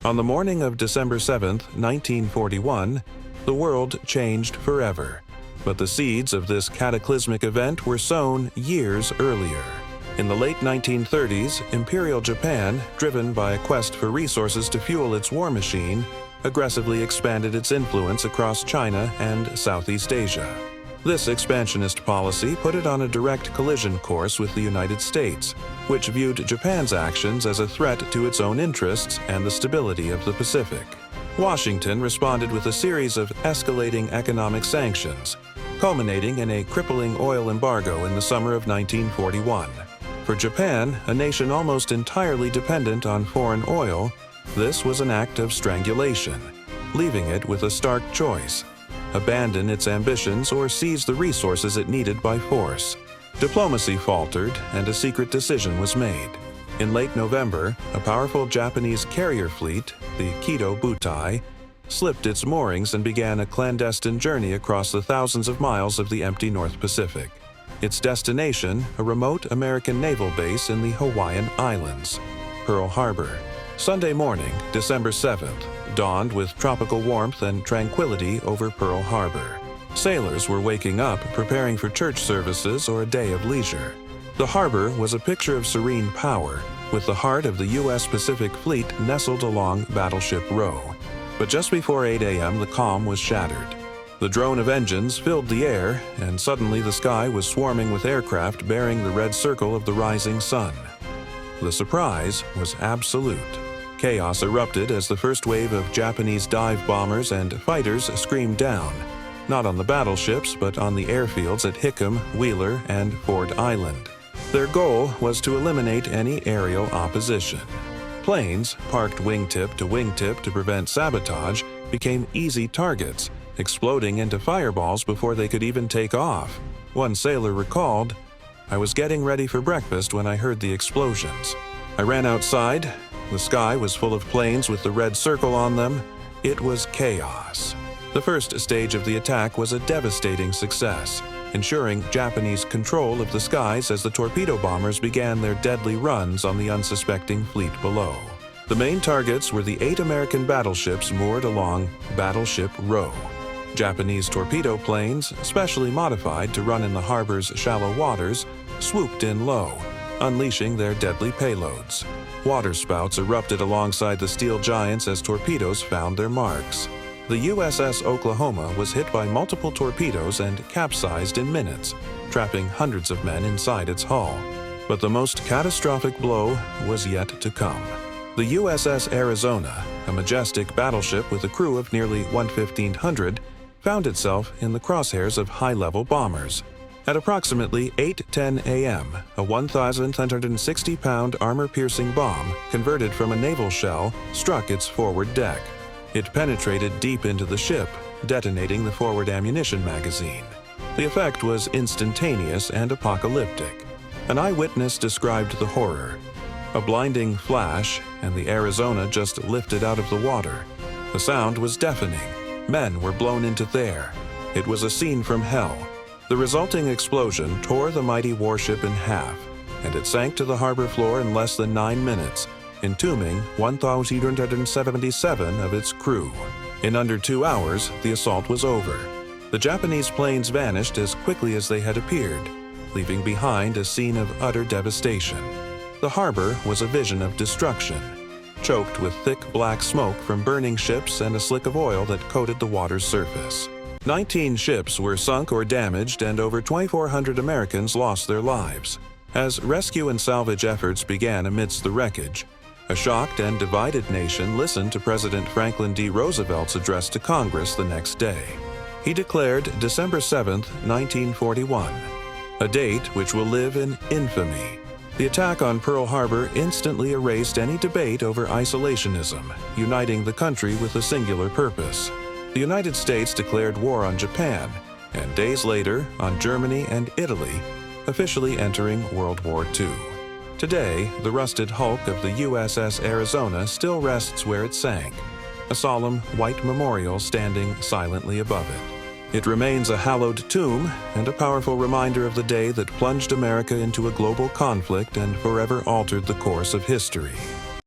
On the morning of December 7, 1941, the world changed forever. But the seeds of this cataclysmic event were sown years earlier. In the late 1930s, Imperial Japan, driven by a quest for resources to fuel its war machine, aggressively expanded its influence across China and Southeast Asia. This expansionist policy put it on a direct collision course with the United States, which viewed Japan's actions as a threat to its own interests and the stability of the Pacific. Washington responded with a series of escalating economic sanctions, culminating in a crippling oil embargo in the summer of 1941. For Japan, a nation almost entirely dependent on foreign oil, this was an act of strangulation, leaving it with a stark choice: abandon its ambitions or seize the resources it needed by force. Diplomacy faltered, and a secret decision was made. In late November, a powerful Japanese carrier fleet, the Kido Butai, slipped its moorings and began a clandestine journey across the thousands of miles of the empty North Pacific. Its destination, a remote American naval base in the Hawaiian Islands, Pearl Harbor. Sunday morning, December 7th, dawned with tropical warmth and tranquility over Pearl Harbor. Sailors were waking up, preparing for church services or a day of leisure. The harbor was a picture of serene power, with the heart of the U.S. Pacific Fleet nestled along Battleship Row. But just before 8 a.m., the calm was shattered. The drone of engines filled the air, and suddenly the sky was swarming with aircraft bearing the red circle of the rising sun. The surprise was absolute. Chaos erupted as the first wave of Japanese dive bombers and fighters screamed down, not on the battleships but on the airfields at Hickam, Wheeler, and Ford Island. Their goal was to eliminate any aerial opposition. Planes, parked wingtip to prevent sabotage, became easy targets, exploding into fireballs before they could even take off. One sailor recalled, "I was getting ready for breakfast when I heard the explosions. I ran outside. The sky was full of planes with the red circle on them. It was chaos." The first stage of the attack was a devastating success, ensuring Japanese control of the skies as the torpedo bombers began their deadly runs on the unsuspecting fleet below. The main targets were the 8 American battleships moored along Battleship Row. Japanese torpedo planes, specially modified to run in the harbor's shallow waters, swooped in low, unleashing their deadly payloads. Waterspouts erupted alongside the steel giants as torpedoes found their marks. The USS Oklahoma was hit by multiple torpedoes and capsized in minutes, trapping hundreds of men inside its hull. But the most catastrophic blow was yet to come. The USS Arizona, a majestic battleship with a crew of nearly 1,500, found itself in the crosshairs of high-level bombers. At approximately 8:10 a.m., a 1,160-pound armor-piercing bomb, converted from a naval shell, struck its forward deck. It penetrated deep into the ship, detonating the forward ammunition magazine. The effect was instantaneous and apocalyptic. An eyewitness described the horror. A blinding flash, and the Arizona just lifted out of the water. The sound was deafening. Men were blown into the air. It was a scene from hell. The resulting explosion tore the mighty warship in half, and it sank to the harbor floor in less than 9 minutes, entombing 1,277 of its crew. In under 2 hours, the assault was over. The Japanese planes vanished as quickly as they had appeared, leaving behind a scene of utter devastation. The harbor was a vision of destruction, choked with thick black smoke from burning ships and a slick of oil that coated the water's surface. 19 ships were sunk or damaged, and over 2,400 Americans lost their lives. As rescue and salvage efforts began amidst the wreckage, a shocked and divided nation listened to President Franklin D. Roosevelt's address to Congress the next day. He declared December 7, 1941, a date which will live in infamy. The attack on Pearl Harbor instantly erased any debate over isolationism, uniting the country with a singular purpose. The United States declared war on Japan, and days later on Germany and Italy, officially entering World War II. Today, the rusted hulk of the USS Arizona still rests where it sank, a solemn white memorial standing silently above it. It remains a hallowed tomb and a powerful reminder of the day that plunged America into a global conflict and forever altered the course of history.